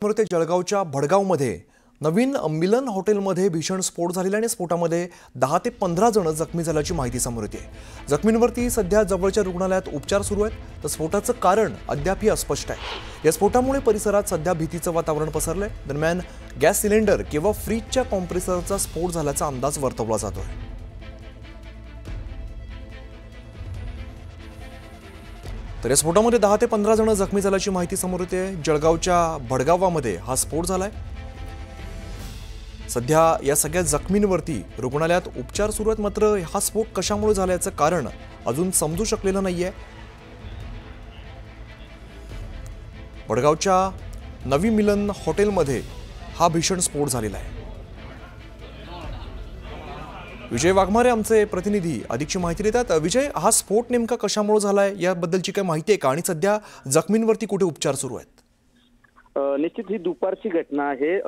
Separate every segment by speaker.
Speaker 1: ते जळगावच्या भडगावमध्ये नवीन मिलन हॉटेलमध्ये भीषण स्फोट झालेला आणि स्फोटामध्ये 10 ते 15 जण जखमी झाल्याची माहिती समोर येते। जखमींवरती सध्या जवळच्या रुग्णालयात उपचार सुरू आहेत, तर स्फोटाचं कारण अद्यापही अस्पष्ट आहे। या स्फोटामुळे परिसरात सध्या भीतीचं वातावरण पसरलंय। दरम्यान गॅस सिलेंडर किंवा फ्रीजच्या कॉम्प्रेसरचा स्फोट झाल्याचा अंदाज वर्तवला जातोय। तर या स्फोटामध्ये 10 ते 15 जण जखमी झाल्याची माहिती समोर येते। जळगावच्या भडगावामध्ये हा स्फोट झालाय। सध्या या सगळ्या जखमींवरती रुग्णालयात उपचार सुरू आहेत, मात्र हा स्फोट कशामुळे झाला याचं कारण अजून समजू शकलेलं नाहीये। भडगावच्या नवी मिलन हॉटेलमध्ये हा भीषण स्फोट झालेला आहे। विजय वाघमारे आमचे प्रतिनिधी अधिकची माहिती देतात। विजय, हा स्फोट नेमका कशामुळे झालाय याबद्दलची काय माहिती आहे का, आणि सध्या जखमींवरती कुठे उपचार सुरू आहेत?
Speaker 2: निश्चित ही दुपारची घटना आहे।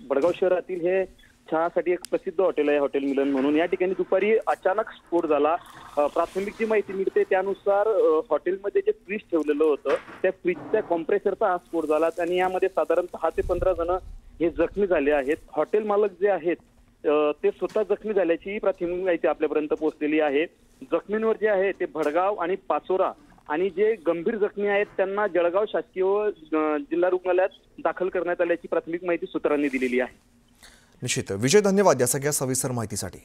Speaker 2: भडगाव शहरातील हे चहासाठी एक प्रसिद्ध हॉटेल आहे, हॉटेल मिलन म्हणून। या ठिकाणी दुपारी अचानक स्फोट झाला। प्राथमिक जी माहिती मिळते त्यानुसार हॉटेलमध्ये जे फ्रीज ठेवलेलं होतं त्या फ्रीजच्या कॉम्प्रेसरचा हा स्फोट झाला आणि यामध्ये साधारण 10 ते 15 जण हे जखमी झाले आहेत। हॉटेल मालक जे आहेत ते स्वतः जखमी झाल्याची प्राथमिक माहिती आपल्यापर्यंत पोहोचलेली आहे। जखमींवर जे आहे ते भडगाव आणि पाचोरा आणि जे गंभीर जखमी आहेत त्यांना जळगाव शासकीय जिल्हा रुग्णालयात दाखल करण्यात आल्याची प्राथमिक माहिती सूत्रांनी दिलेली आहे।
Speaker 1: निश्चित विजय, धन्यवाद या सगळ्या सविस्तर माहितीसाठी।